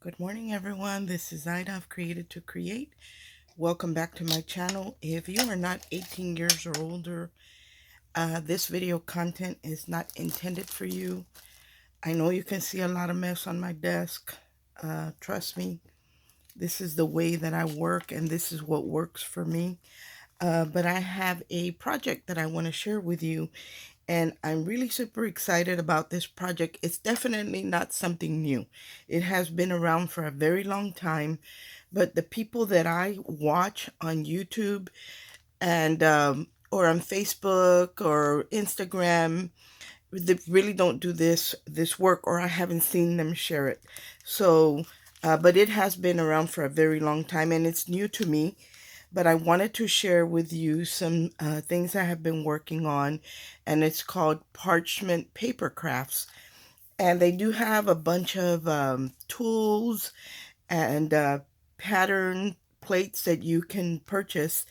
Good morning, everyone. This is Ida of Created to Create. Welcome back to my channel. If you are not 18 years or older, this video content is not intended for you. I know you can see a lot of mess on my desk. Trust me, this is the way that I work and this is what works for me. But I have a project that I want to share with you, and I'm really super excited about this project. It's definitely not something new. It has been around for a very long time, but the people that I watch on YouTube and or on Facebook or Instagram, they really don't do this work, or I haven't seen them share it. So, but it has been around for a very long time, and it's new to me. But I wanted to share with you some things I have been working on, and it's called Parchment Paper Crafts. And they do have a bunch of tools and pattern plates that you can purchase.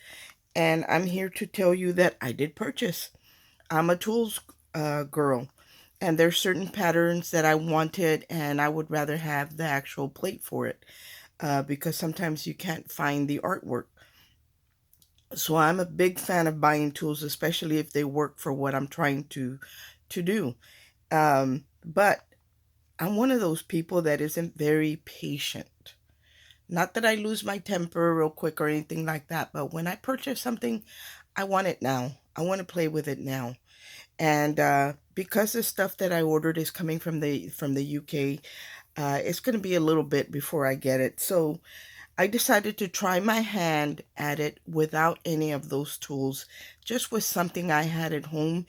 And I'm here to tell you that I did purchase. I'm a tools girl, and there's certain patterns that I wanted, and I would rather have the actual plate for it because sometimes you can't find the artwork. So I'm a big fan of buying tools, especially if they work for what I'm trying to do. But I'm one of those people that isn't very patient. Not that I lose my temper real quick or anything like that, but when I purchase something, I want it now. I want to play with it now. And because the stuff that I ordered is coming from the UK, it's going to be a little bit before I get it. So I decided to try my hand at it without any of those tools, just with something I had at home.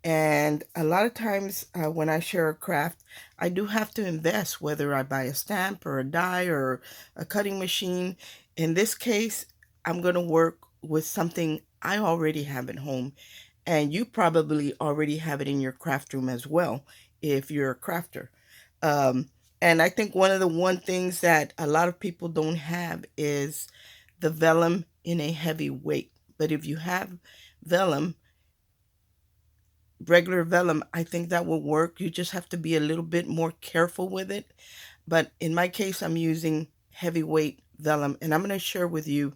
And a lot of times when I share a craft, I do have to invest, whether I buy a stamp or a die or a cutting machine. In this case, I'm going to work with something I already have at home. And you probably already have it in your craft room as well, if you're a crafter. Um, and I think one things that a lot of people don't have is the vellum in a heavy weight. But if you have vellum, regular vellum, I think that will work. You just have to be a little bit more careful with it. But in my case, I'm using heavyweight vellum, and I'm going to share with you.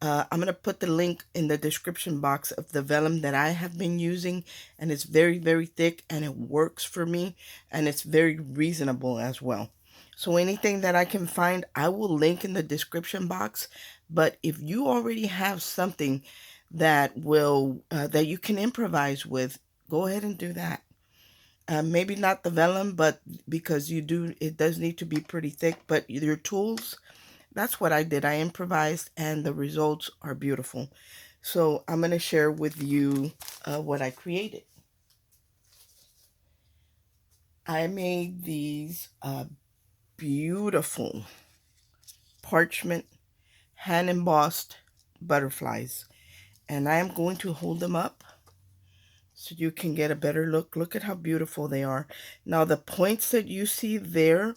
I'm going to put the link in the description box of the vellum that I have been using, and it's very, very thick, and it works for me, and it's very reasonable as well. So anything that I can find, I will link in the description box. But if you already have something that will that you can improvise with, go ahead and do that. Maybe not the vellum, but because it does need to be pretty thick. But your tools, that's what I did. I improvised, and the results are beautiful. So I'm going to share with you what I created. I made these beautiful parchment hand embossed butterflies, and I am going to hold them up so you can get a better look. Look at how beautiful they are. Now the points that you see there,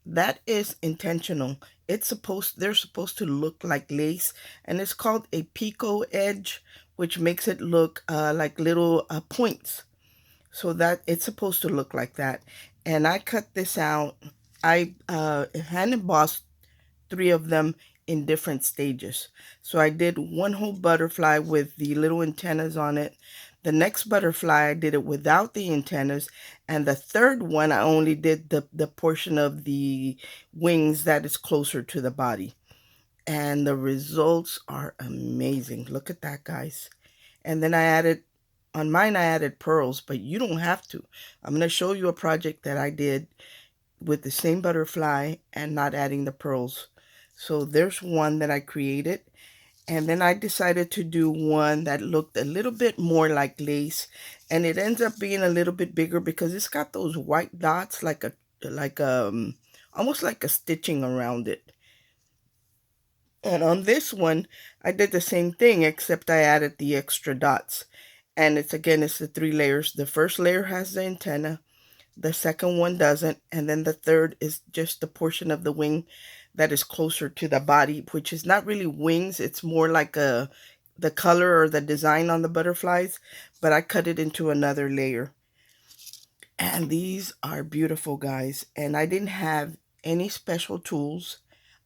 that is intentional. They're supposed to look like lace, and it's called a picot edge, which makes it look like little points. So that it's supposed to look like that. And I cut this out. I hand embossed three of them in different stages. So I did one whole butterfly with the little antennas on it. The next butterfly, I did it without the antennas. And the third one, I only did the portion of the wings that is closer to the body. And the results are amazing. Look at that, guys. And then on mine, I added pearls, but you don't have to. I'm going to show you a project that I did with the same butterfly and not adding the pearls. So there's one that I created. And then I decided to do one that looked a little bit more like lace. And it ends up being a little bit bigger because it's got those white dots almost like a stitching around it. And on this one, I did the same thing, except I added the extra dots. And it's the three layers. The first layer has the antenna. The second one doesn't, and then the third is just the portion of the wing that is closer to the body, which is not really wings. It's more like the color or the design on the butterflies, but I cut it into another layer. And these are beautiful, guys. And I didn't have any special tools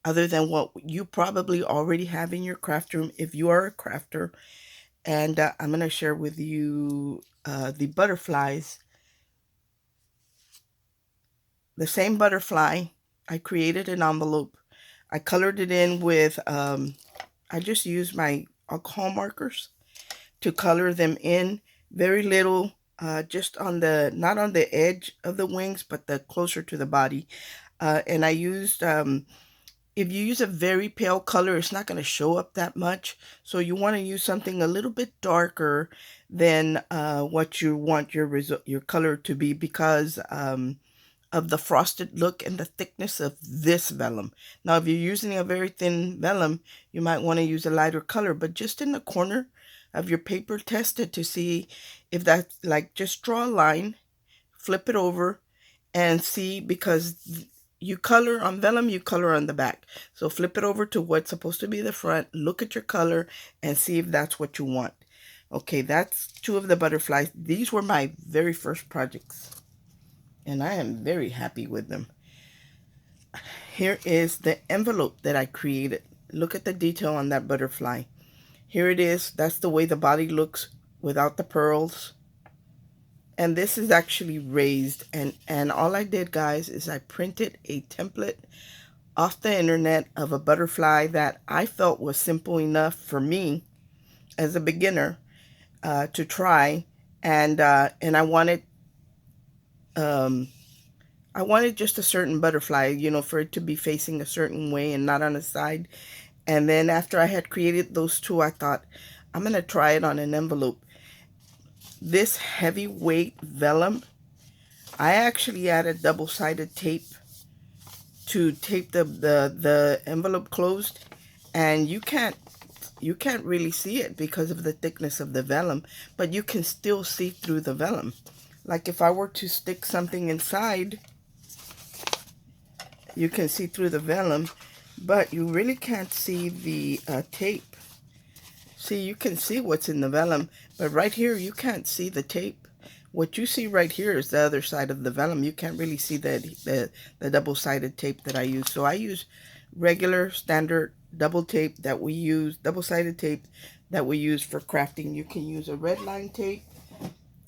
other than what you probably already have in your craft room if you are a crafter. And I'm going to share with you the butterflies. The same butterfly, I created an envelope. I colored it in with, I just used my alcohol markers to color them in. Very little, just on the, not on the edge of the wings, but the closer to the body. And I used, if you use a very pale color, it's not going to show up that much. So you want to use something a little bit darker than what you want your color to be, because of the frosted look and the thickness of this vellum. Now, if you're using a very thin vellum, you might want to use a lighter color, but just in the corner of your paper, test it to see if that's like, just draw a line, flip it over, and see, because you color on vellum, you color on the back. So flip it over to what's supposed to be the front, look at your color, and see if that's what you want. Okay, that's two of the butterflies. These were my very first projects, and I am very happy with them. Here is the envelope that I created. Look at the detail on that butterfly. Here it is. That's the way the body looks without the pearls. And this is actually raised, and all I did, guys, is I printed a template off the internet of a butterfly that I felt was simple enough for me as a beginner to try, and I wanted just a certain butterfly, you know, for it to be facing a certain way and not on the side. And then after I had created those two, I thought, I'm going to try it on an envelope. This heavyweight vellum, I actually added double-sided tape to tape the envelope closed, and you can't really see it because of the thickness of the vellum, but you can still see through the vellum. Like if I were to stick something inside, you can see through the vellum, but you really can't see the tape. See, you can see what's in the vellum, but right here you can't see the tape. What you see right here is the other side of the vellum. You can't really see the double-sided tape that I use. So I use regular standard double-sided tape that we use for crafting. You can use a red line tape,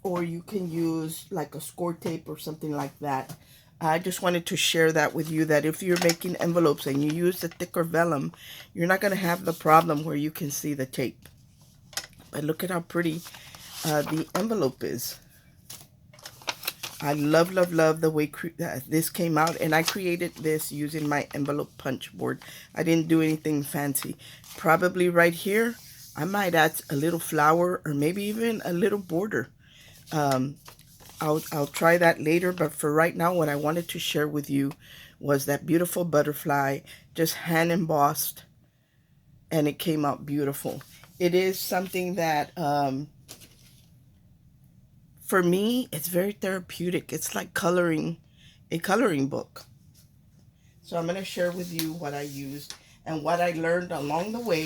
or you can use like a score tape or something like that. I just wanted to share that with you, that if you're making envelopes and you use the thicker vellum, you're not going to have the problem where you can see the tape. But look at how pretty the envelope is. I love, love, love the way this came out. And I created this using my envelope punch board. I didn't do anything fancy. Probably right here, I might add a little flower or maybe even a little border. I'll try that later, but for right now, what I wanted to share with you was that beautiful butterfly, just hand embossed, and it came out beautiful. It is something that, for me, it's very therapeutic. It's like coloring a coloring book. So I'm going to share with you what I used and what I learned along the way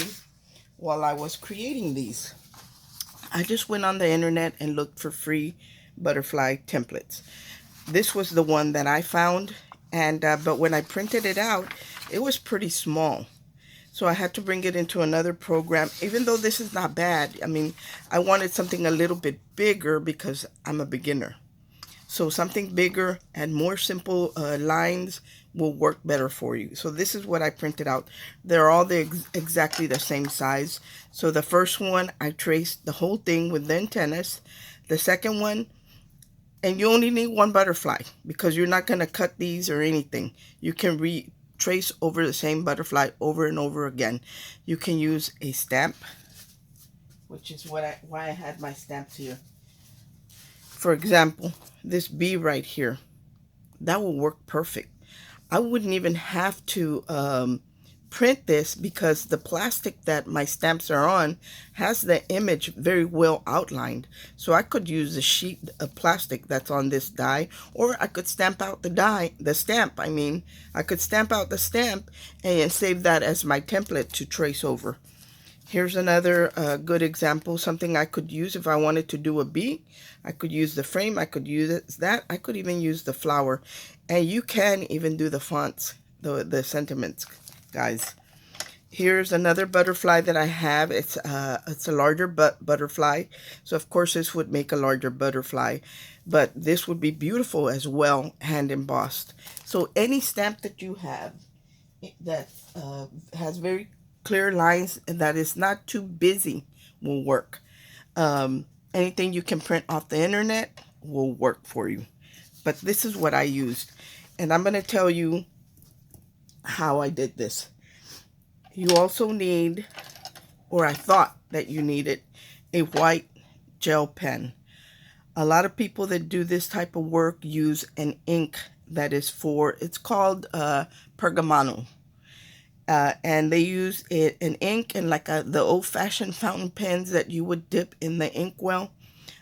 while I was creating these. I just went on the internet and looked for free butterfly templates. This was the one that I found, and but when I printed it out, it was pretty small. So I had to bring it into another program, even though this is not bad. I mean, I wanted something a little bit bigger because I'm a beginner. So something bigger and more simple lines will work better for you. So this is what I printed out. They're all exactly the same size. So the first one, I traced the whole thing with the antennas. The second one, and you only need one butterfly because you're not going to cut these or anything. You can retrace over the same butterfly over and over again. You can use a stamp, which is why I had my stamps here. For example, this bee right here, that will work perfect. I wouldn't even have to print this because the plastic that my stamps are on has the image very well outlined. So I could use a sheet of plastic that's on this die, or I could stamp out the stamp. I could stamp out the stamp and save that as my template to trace over. Here's another good example, something I could use if I wanted to do a bee. I could use the frame, I could use that, I could even use the flower. And you can even do the fonts, the sentiments, guys. Here's another butterfly that I have. It's a larger butterfly. So of course this would make a larger butterfly, but this would be beautiful as well, hand embossed. So any stamp that you have that has very clear lines and that is not too busy will work. Anything you can print off the internet will work for you. But this is what I used. And I'm going to tell you how I did this. You also need, or I thought that you needed, a white gel pen. A lot of people that do this type of work use an ink that is it's called pergamano. And they use an ink and like the old-fashioned fountain pens that you would dip in the inkwell.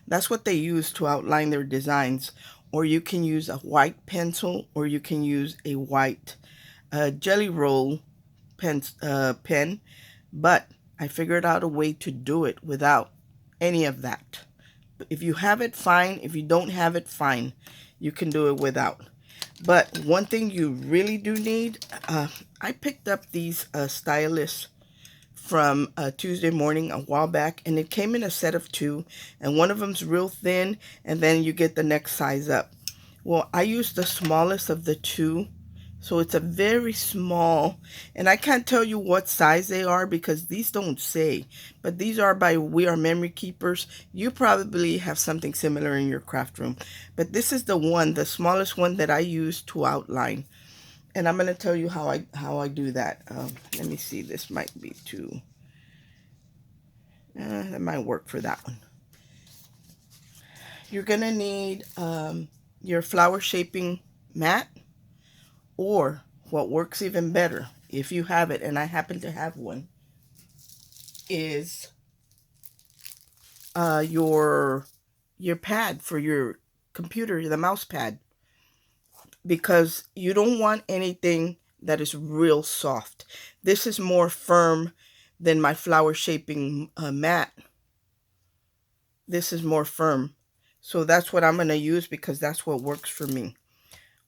That's what they use to outline their designs. Or you can use a white pencil, or you can use a white jelly roll pen. But I figured out a way to do it without any of that. If you have it, fine. If you don't have it, fine. You can do it without. But one thing you really do need, I picked up these stylus from Tuesday Morning a while back, and it came in a set of 2, and one of them's real thin, and then you get the next size up. Well, I used the smallest of the 2, so it's a very small, and I can't tell you what size they are because these don't say, but these are by We Are Memory Keepers. You probably have something similar in your craft room, but this is the smallest one that I use to outline. And I'm going to tell you how I do that. Let me see, this might be too, that might work for that one. You're going to need your flower shaping mat, or what works even better, if you have it, and I happen to have one, is your pad for your computer, the mouse pad, because you don't want anything that is real soft. This is more firm than my flower shaping mat. This is more firm. So that's what I'm going to use because that's what works for me.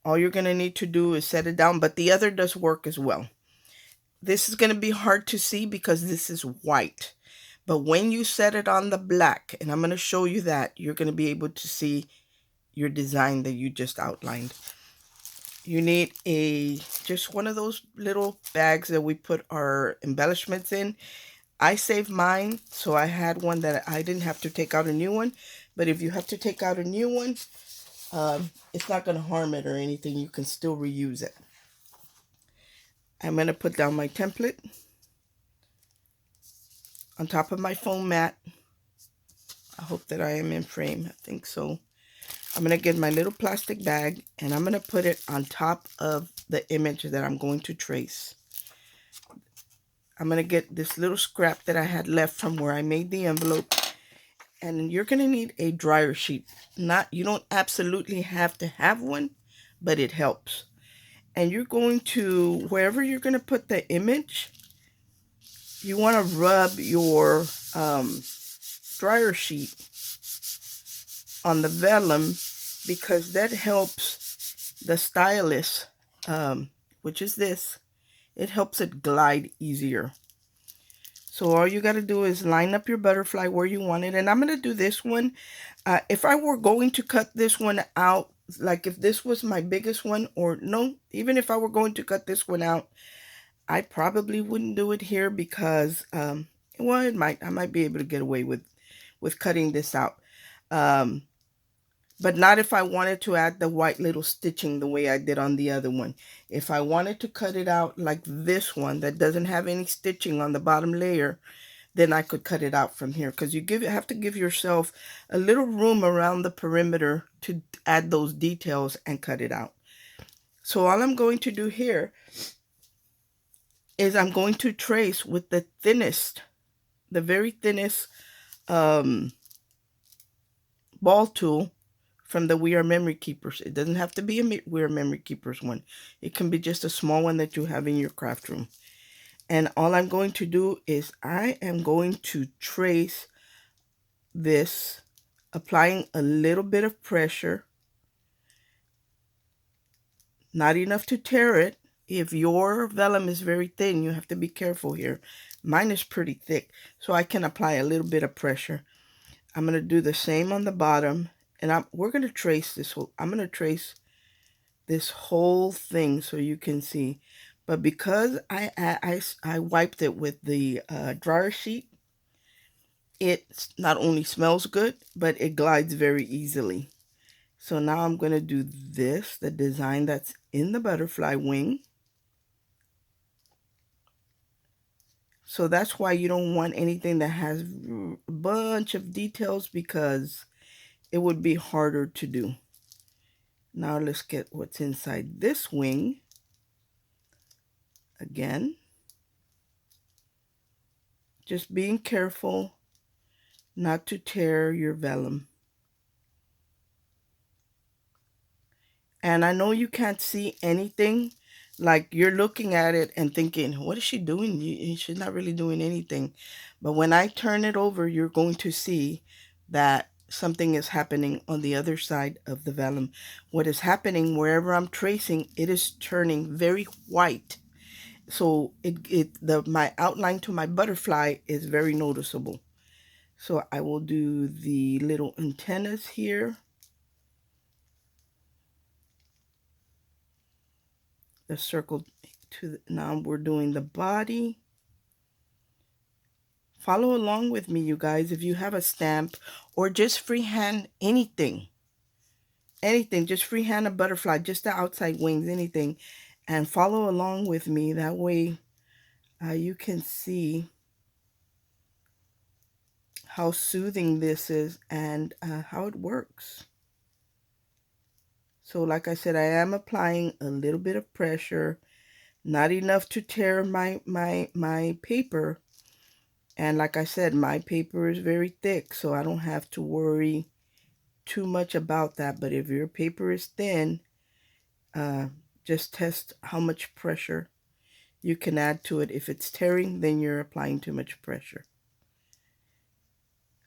All you're going to need to do is set it down, but the other does work as well. This is going to be hard to see because this is white. But when you set it on the black, and I'm going to show you that, you're going to be able to see your design that you just outlined. You need just one of those little bags that we put our embellishments in. I saved mine, so I had one that I didn't have to take out a new one. But if you have to take out a new one, it's not going to harm it or anything. You can still reuse it. I'm going to put down my template on top of my foam mat. I hope that I am in frame. I think so. I'm going to get my little plastic bag and I'm going to put it on top of the image that I'm going to trace. I'm going to get this little scrap that I had left from where I made the envelope. And you're going to need a dryer sheet. You don't absolutely have to have one, but it helps. And you're going to, wherever you're going to put the image, you want to rub your dryer sheet on the vellum, because that helps the stylus, which is this, it helps it glide easier. So all you got to do is line up your butterfly where you want it. And I'm going to do this one. If I were going to cut this one out, like if this was my biggest one, or no, even if I were going to cut this one out, I probably wouldn't do it here because, well, I might be able to get away with cutting this out. But not if I wanted to add the white little stitching the way I did on the other one. If I wanted to cut it out like this one that doesn't have any stitching on the bottom layer, then I could cut it out from here, because you have to give yourself a little room around the perimeter to add those details and cut it out. So all I'm going to do here is I'm going to trace with the very thinnest ball tool from the We Are Memory Keepers. It doesn't have to be a We Are Memory Keepers one. It can be just a small one that you have in your craft room. And all I'm going to do is I am going to trace this, applying a little bit of pressure, not enough to tear it. If your vellum is very thin, you have to be careful here. Mine is pretty thick, so I can apply a little bit of pressure. I'm going to do the same on the bottom, and we're going to trace this whole, I'm going to trace this whole thing so you can see. But because I wiped it with the dryer sheet, it not only smells good, but it glides very easily. So now I'm going to do this, the design that's in the butterfly wing. So that's why you don't want anything that has a bunch of details, because it would be harder to do. Now let's get what's inside this wing. Again, just being careful not to tear your vellum. And I know you can't see anything, like you're looking at it and thinking, what is she doing? She's not really doing anything. But when I turn it over, you're going to see that something is happening on the other side of the vellum. What is happening, wherever I'm tracing, it is turning very white. So my outline to my butterfly is very noticeable. So I will do the little antennas here. The circle now we're doing the body. Follow along with me, you guys. If you have a stamp or just freehand anything, just freehand a butterfly, just the outside wings, anything, and follow along with me. That way you can see how soothing this is and how it works. So like I said, I am applying a little bit of pressure, not enough to tear my paper. And like I said, my paper is very thick, so I don't have to worry too much about that. But if your paper is thin, just test how much pressure you can add to it. If it's tearing, then you're applying too much pressure.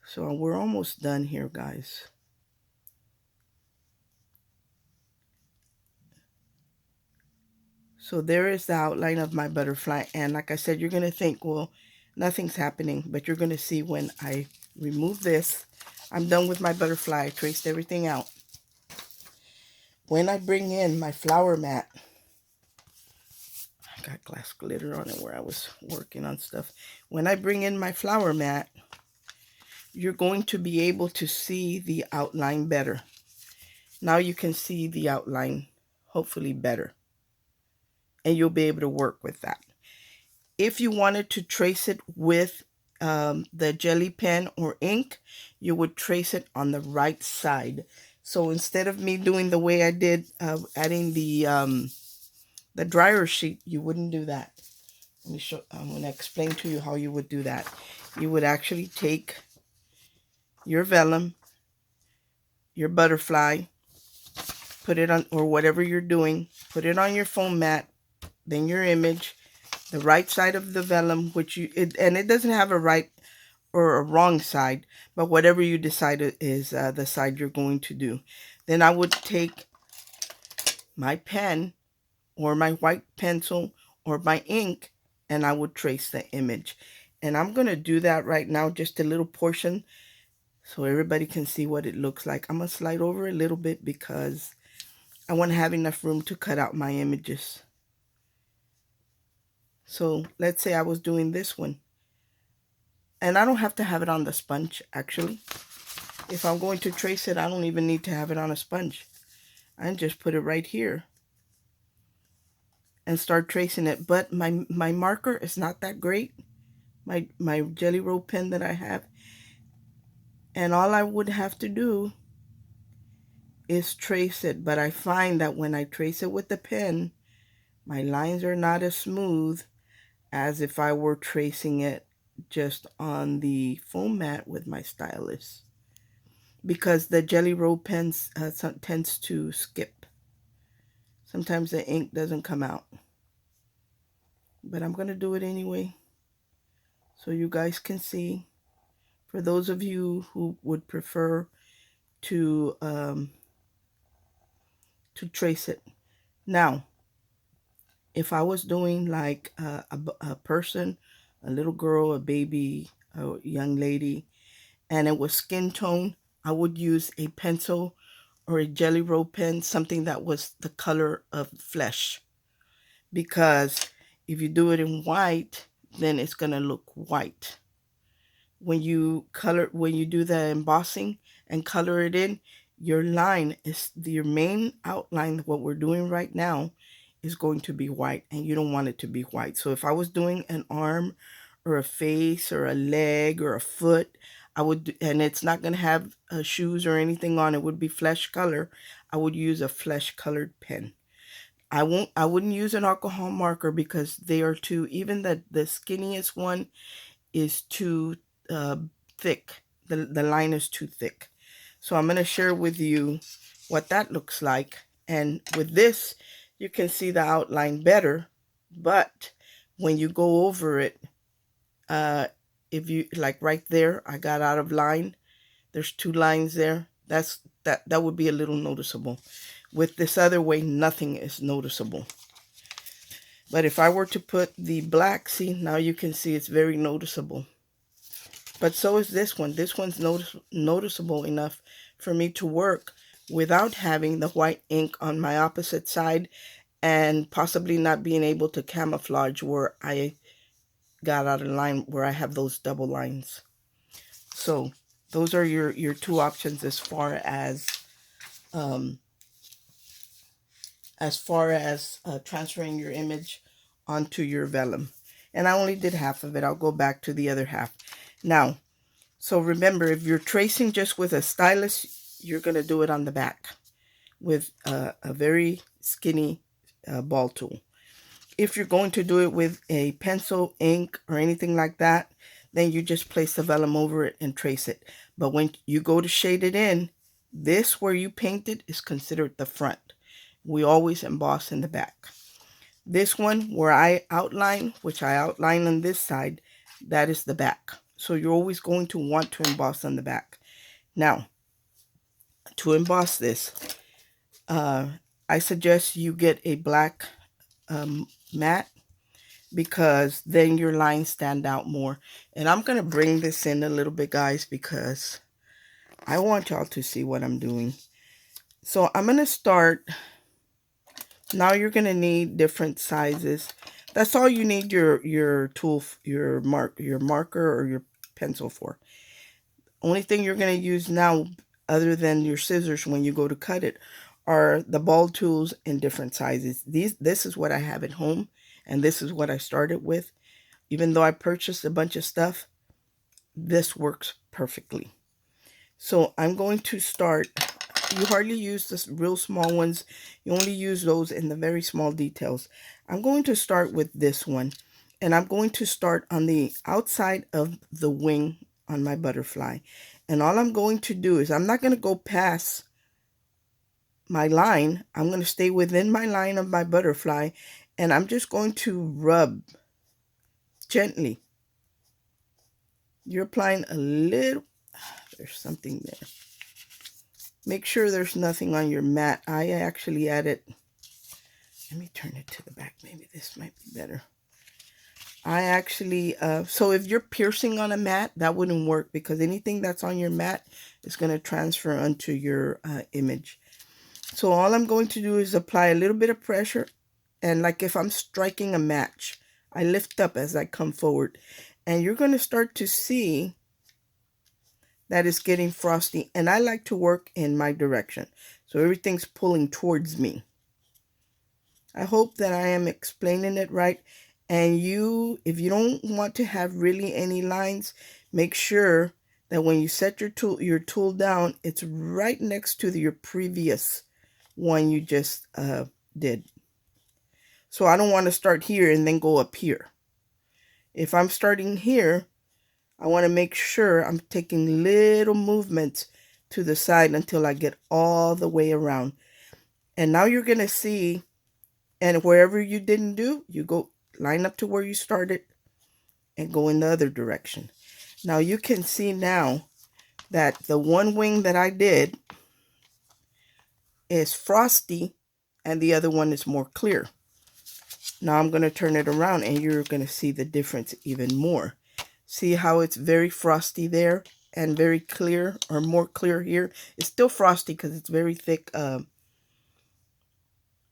So we're almost done here, guys. So there is the outline of my butterfly. And like I said, you're going to think, well, nothing's happening. But you're going to see when I remove this, I'm done with my butterfly. I traced everything out. When I bring in my flower mat, I got glass glitter on it where I was working on stuff. When I bring in my flower mat, you're going to be able to see the outline better. Now you can see the outline hopefully better, and you'll be able to work with that. If you wanted to trace it with the jelly pen or ink, you would trace it on the right side. So instead of me doing the way I did, adding the dryer sheet, you wouldn't do that. Let me show. I'm going to explain to you how you would do that. You would actually take your vellum, your butterfly, put it on, or whatever you're doing, put it on your foam mat, then your image, the right side of the vellum, which and it doesn't have a right or a wrong side, but whatever you decide is the side you're going to do. Then I would take my pen or my white pencil or my ink, and I would trace the image. And I'm going to do that right now, just a little portion, so everybody can see what it looks like. I'm going to slide over a little bit because I want to have enough room to cut out my images. So let's say I was doing this one. And I don't have to have it on the sponge, actually. If I'm going to trace it, I don't even need to have it on a sponge. I just put it right here and start tracing it. But my marker is not that great. My Jelly Roll pen that I have. And all I would have to do is trace it. But I find that when I trace it with the pen, my lines are not as smooth as if I were tracing it just on the foam mat with my stylus, because the Jelly Roll pens tends to skip. Sometimes the ink doesn't come out but I'm going to do it anyway so you guys can see. For those of you who would prefer to trace it. Now, if I was doing like a person, a little girl, a baby, a young lady, and it was skin tone, I would use a pencil or a jelly roll pen, something that was the color of flesh. Because if you do it in white, then it's going to look white. When you do the embossing and color it in, your line is your main outline. What we're doing right now is going to be white, and you don't want it to be white. So if I was doing an arm or a face or a leg or a foot, I would, and it's not going to have shoes or anything on it, would be flesh color. I would use a flesh colored pen. I wouldn't use an alcohol marker because they are too, even the skinniest one is too uh, thick. The line is too thick. So I'm going to share with you what that looks like. And with this, you can see the outline better. But when you go over it, if you, like right there, I got out of line. There's 2 lines there. That would be a little noticeable. With this other way, nothing is noticeable. But if I were to put the black, see, now you can see it's very noticeable. But so is this one. This one's noticeable enough for me to work without having the white ink on my opposite side and possibly not being able to camouflage where I got out of line, where I have those double lines. So those are your 2 options as far as transferring your image onto your vellum. And I only did half of it. I'll go back to the other half. Now, so remember, if you're tracing just with a stylus, you're going to do it on the back with a very skinny ball tool. If you're going to do it with a pencil, ink, or anything like that, then you just place the vellum over it and trace it. But when you go to shade it in, this where you painted is considered the front. We always emboss in the back. This one where I outline, which I outline on this side, that is the back. So you're always going to want to emboss on the back. Now, to emboss this, I suggest you get a black mat, because then your lines stand out more. And I'm going to bring this in a little bit, guys, because I want y'all to see what I'm doing. So I'm going to start. Now you're going to need different sizes. That's all you need your tool, your marker or your pencil for. Only thing you're going to use now, other than your scissors when you go to cut it, are the ball tools in different sizes. This is what I have at home, and this is what I started with. Even though I purchased a bunch of stuff, this works perfectly. So I'm going to start. You hardly use the real small ones. You only use those in the very small details. I'm going to start with this one, and I'm going to start on the outside of the wing on my butterfly. And all I'm going to do is, I'm not going to go past my line. I'm going to stay within my line of my butterfly, and I'm just going to rub gently. You're applying a little, there's something there. Make sure there's nothing on your mat. I actually added, let me turn it to the back. Maybe this might be better. I actually, so if you're piercing on a mat, that wouldn't work, because anything that's on your mat is going to transfer onto your image. So all I'm going to do is apply a little bit of pressure. And like if I'm striking a match, I lift up as I come forward. And you're going to start to see that it's getting frosty. And I like to work in my direction, so everything's pulling towards me. I hope that I am explaining it right. And if you don't want to have really any lines, make sure that when you set your tool down, it's right next to your previous one you just did. So I don't want to start here and then go up here. If I'm starting here, I want to make sure I'm taking little movements to the side until I get all the way around. And now you're going to see, and wherever you didn't do, you go line up to where you started and go in the other direction. Now you can see now that the one wing that I did is frosty and the other one is more clear. Now I'm going to turn it around and you're going to see the difference even more. See how it's very frosty there and very clear, or more clear here. It's still frosty because it's very thick. What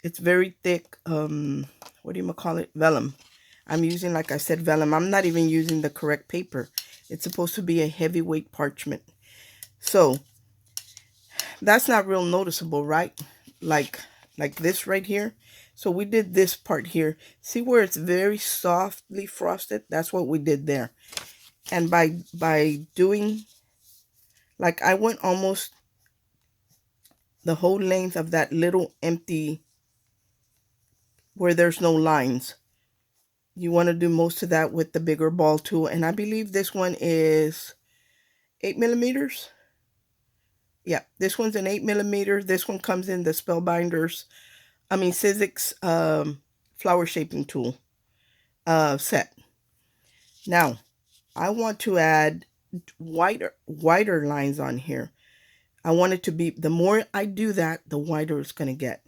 do you call it? Vellum. I'm using, like I said, vellum. I'm not even using the correct paper. It's supposed to be a heavyweight parchment. So that's not real noticeable, right? Like this right here. So we did this part here. See where it's very softly frosted? That's what we did there. And by doing, like, I went almost the whole length of that little empty where there's no lines. You want to do most of that with the bigger ball tool. And I believe this one is 8mm. Yeah, this one's an 8mm. This one comes in the Spellbinders, Sizzix flower shaping tool set. Now, I want to add wider lines on here. I want it to be, the more I do that, the wider it's going to get.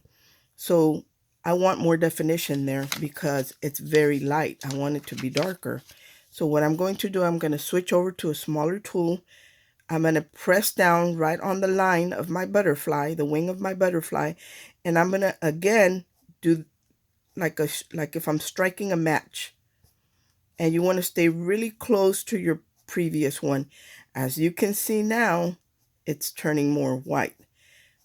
So I want more definition there because it's very light. I want it to be darker. So what I'm going to do, I'm going to switch over to a smaller tool. I'm going to press down right on the line of my butterfly, the wing of my butterfly, and I'm going to again do like if I'm striking a match. And you want to stay really close to your previous one. As you can see now, it's turning more white.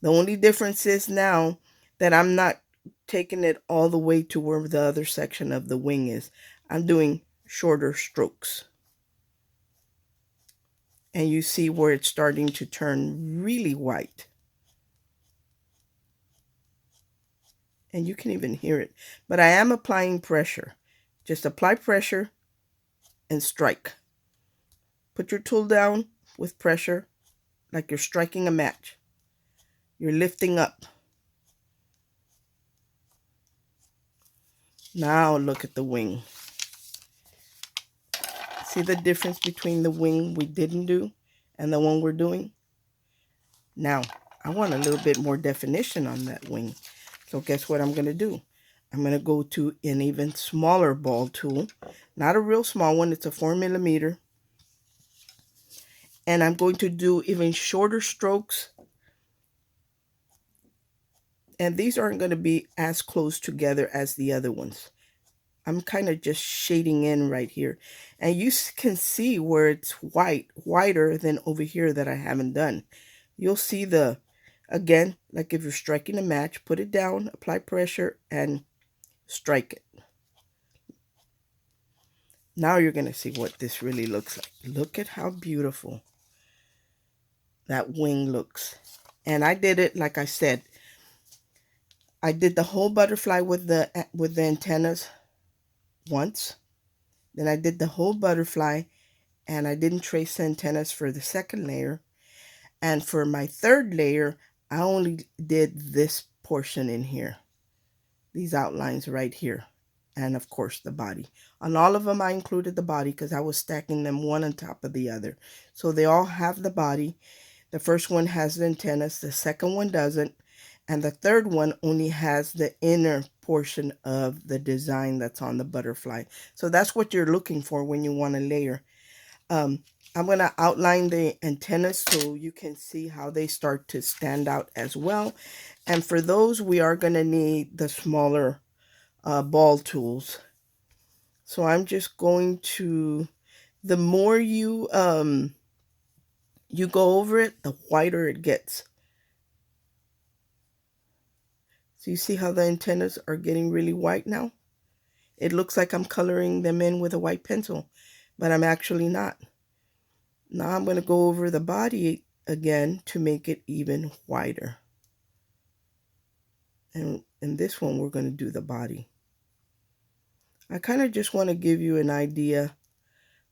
The only difference is now that I'm not taking it all the way to where the other section of the wing is. I'm doing shorter strokes. And you see where it's starting to turn really white. And you can even hear it. But I am applying pressure. Just apply pressure and strike. Put your tool down with pressure like you're striking a match. You're lifting up. Now look at the wing. See the difference between the wing we didn't do and the one we're doing? Now, I want a little bit more definition on that wing. So guess what I'm going to do? I'm going to go to an even smaller ball tool. Not a real small one. It's a 4mm. And I'm going to do even shorter strokes. And these aren't going to be as close together as the other ones. I'm kind of just shading in right here. And you can see where it's whiter than over here that I haven't done. You'll see the, again, like if you're striking a match, put it down, apply pressure, and strike it. Now you're going to see what this really looks like. Look at how beautiful that wing looks. And I did it, like I said, I did the whole butterfly with the antennas once. Then I did the whole butterfly, and I didn't trace the antennas for the second layer. And for my third layer, I only did this portion in here. These outlines right here. And of course the body. On all of them I included the body because I was stacking them one on top of the other. So they all have the body. The first one has the antennas, the second one doesn't, and the third one only has the inner portion of the design that's on the butterfly. So that's what you're looking for when you want to layer. I'm going to outline the antennas so you can see how they start to stand out as well. And for those, we are going to need the smaller ball tools. So I'm just going to, the more you go over it, the whiter it gets. So you see how the antennas are getting really white now? It looks like I'm coloring them in with a white pencil, but I'm actually not. Now I'm going to go over the body again to make it even whiter. And in this one, we're going to do the body. I kind of just want to give you an idea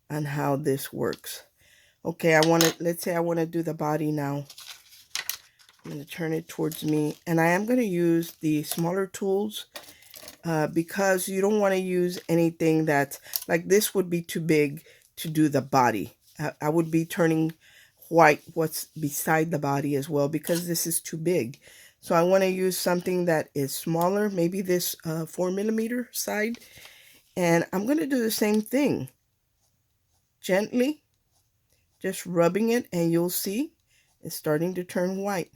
on how this works. Okay, let's say I want to do the body now. I'm going to turn it towards me, and I am going to use the smaller tools because you don't want to use anything that's like this would be too big to do the body. I would be turning white what's beside the body as well because this is too big. So I want to use something that is smaller, maybe this 4mm side. And I'm going to do the same thing. Gently, just rubbing it, and you'll see it's starting to turn white.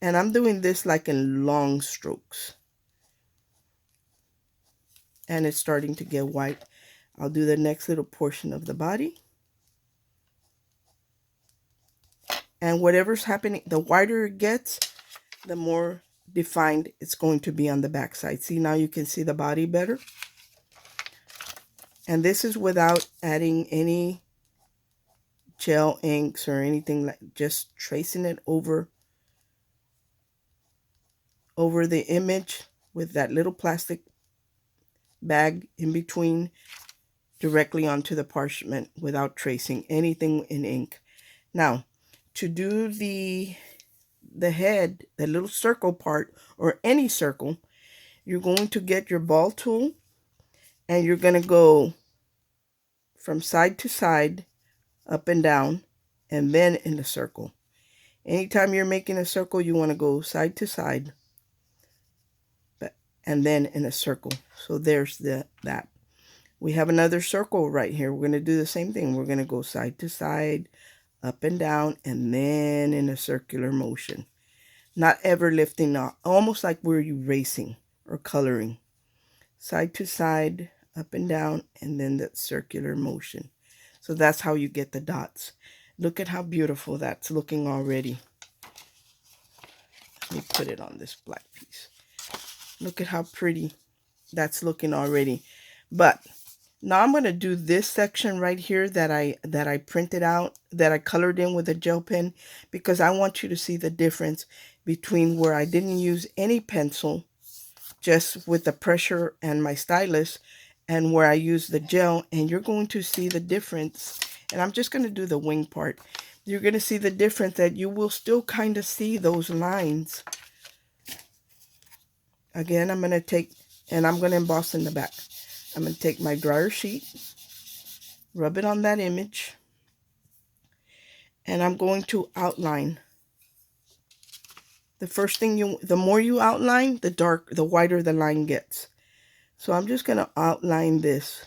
And I'm doing this like in long strokes. And it's starting to get white. I'll do the next little portion of the body. And whatever's happening, the whiter it gets, the more defined it's going to be on the back side. See, now you can see the body better. And this is without adding any gel inks or anything, like just tracing it over the image with that little plastic bag in between directly onto the parchment without tracing anything in ink. Now, to do the head, the little circle part, or any circle, you're going to get your ball tool and you're going to go from side to side, up and down, and then in a circle. Anytime you're making a circle, you want to go side to side, and then in a circle. So there's that. We have another circle right here. We're going to do the same thing. We're going to go side to side, up and down, and then in a circular motion. Not ever lifting off, almost like we're erasing or coloring. Side to side, up and down, and then that circular motion. So that's how you get the dots. Look at how beautiful that's looking already. Let me put it on this black piece. Look at how pretty that's looking already. But now I'm going to do this section right here that I printed out, that I colored in with a gel pen, because I want you to see the difference between where I didn't use any pencil, just with the pressure and my stylus, and where I used the gel. And you're going to see the difference. And I'm just going to do the wing part. You're going to see the difference, that you will still kind of see those lines. Again, I'm going to take, and I'm going to emboss in the back. I'm going to take my dryer sheet, rub it on that image, and I'm going to outline. The first thing the more you outline, the whiter the line gets. So I'm just going to outline this.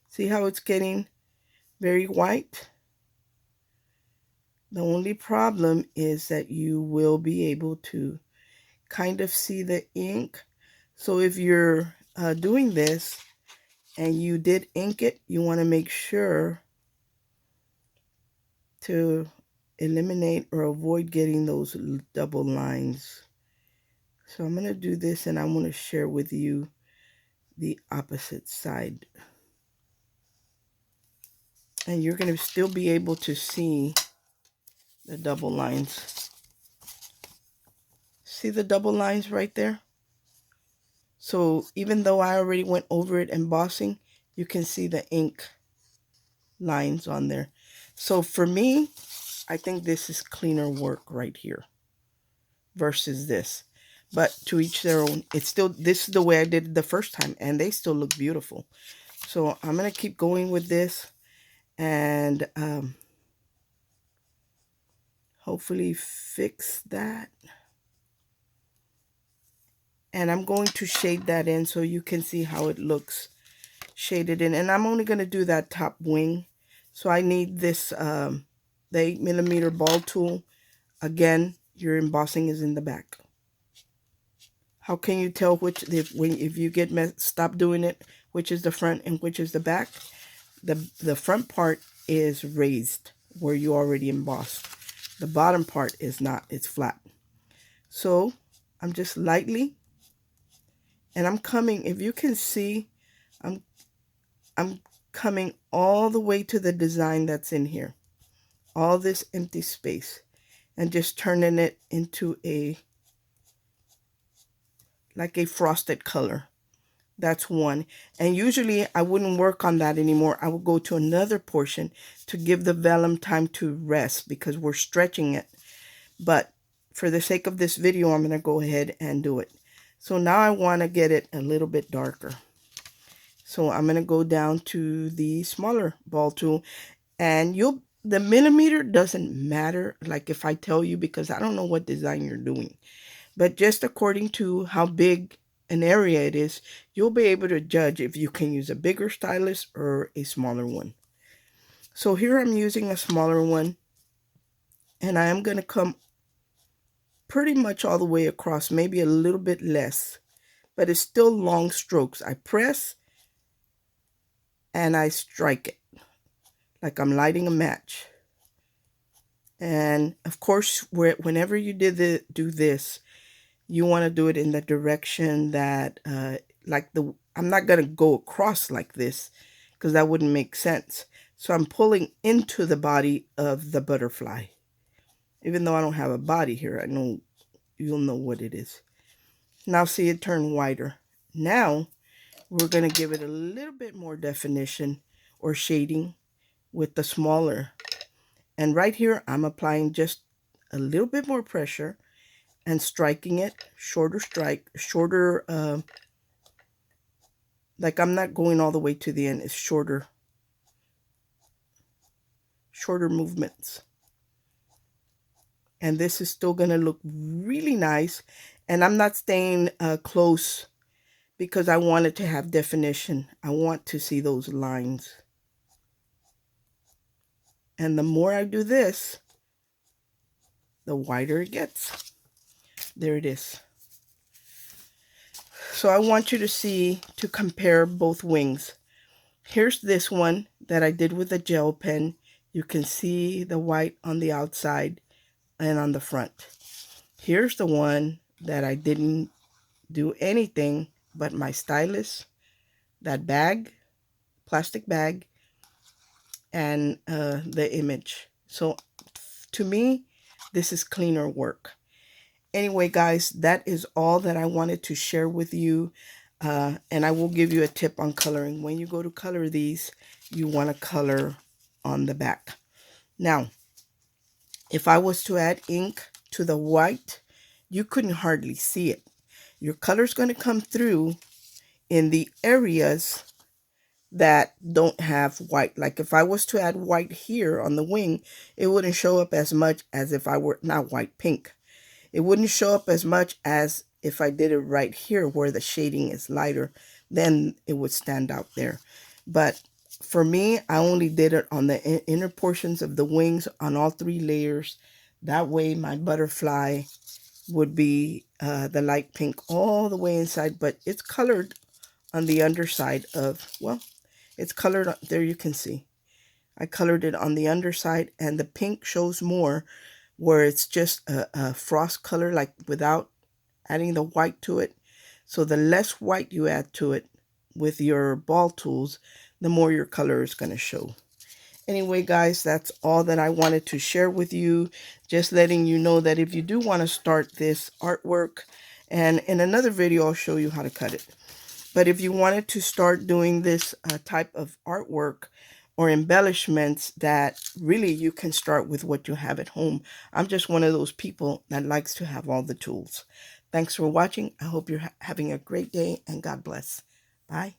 See how it's getting very white? The only problem is that you will be able to kind of see the ink. So if you're doing this and you did ink it, you want to make sure to eliminate or avoid getting those double lines. So I'm going to do this, and I'm going to share with you the opposite side. And you're going to still be able to see the double lines. See the double lines right there? So even though I already went over it embossing, you can see the ink lines on there. So for me, I think this is cleaner work right here versus this. But to each their own. It's still, this is the way I did it the first time, and they still look beautiful. So I'm going to keep going with this, and hopefully fix that. And I'm going to shade that in so you can see how it looks shaded in. And I'm only going to do that top wing. So I need this, the 8mm ball tool. Again, your embossing is in the back. How can you tell which, if you get stop doing it, which is the front and which is the back? The front part is raised where you already embossed. The bottom part is not, it's flat. So I'm just lightly, and I'm coming, if you can see, I'm coming all the way to the design that's in here. All this empty space, and just turning it into like a frosted color. That's one. And usually I wouldn't work on that anymore. I would go to another portion to give the vellum time to rest, because we're stretching it. But for the sake of this video, I'm going to go ahead and do it. So now I want to get it a little bit darker. So I'm going to go down to the smaller ball tool, and the millimeter doesn't matter, like if I tell you, because I don't know what design you're doing. But just according to how big an area it is, you'll be able to judge if you can use a bigger stylus or a smaller one. So here I'm using a smaller one, and I am going to come pretty much all the way across, maybe a little bit less, but it's still long strokes. I press and I strike it like I'm lighting a match. And of course, whenever you do this, you want to do it in the direction that, I'm not going to go across like this because that wouldn't make sense. So I'm pulling into the body of the butterfly. Even though I don't have a body here, I know you'll know what it is. Now see it turn wider. Now we're going to give it a little bit more definition or shading with the smaller. And right here, I'm applying just a little bit more pressure and striking it, shorter strike, shorter, like I'm not going all the way to the end, it's shorter movements. And this is still going to look really nice. And I'm not staying close because I want it to have definition. I want to see those lines. And the more I do this, the wider it gets. There it is. So I want you to see, to compare both wings. Here's this one that I did with a gel pen. You can see the white on the outside and on the front. Here's the one that I didn't do anything but my stylus, that bag, plastic bag, and the image. So to me, this is cleaner work. Anyway, guys, that is all that I wanted to share with you. And I will give you a tip on coloring. When you go to color these, you want to color on the back. Now, if I was to add ink to the white, you couldn't hardly see it. Your color's going to come through in the areas that don't have white. Like if I was to add white here on the wing, it wouldn't show up as much as if I were, not white, pink. It wouldn't show up as much as if I did it right here where the shading is lighter. Then it would stand out there. But for me, I only did it on the inner portions of the wings on all 3 layers. That way my butterfly would be the light pink all the way inside, but it's colored on the underside of, well, it's colored, there you can see. I colored it on the underside, and the pink shows more where it's just a frost color, like without adding the white to it. So the less white you add to it with your ball tools, the more your color is going to show. Anyway, guys, that's all that I wanted to share with you. Just letting you know that if you do want to start this artwork, and in another video, I'll show you how to cut it. But if you wanted to start doing this type of artwork or embellishments, that really you can start with what you have at home. I'm just one of those people that likes to have all the tools. Thanks for watching. I hope you're having a great day, and God bless. Bye.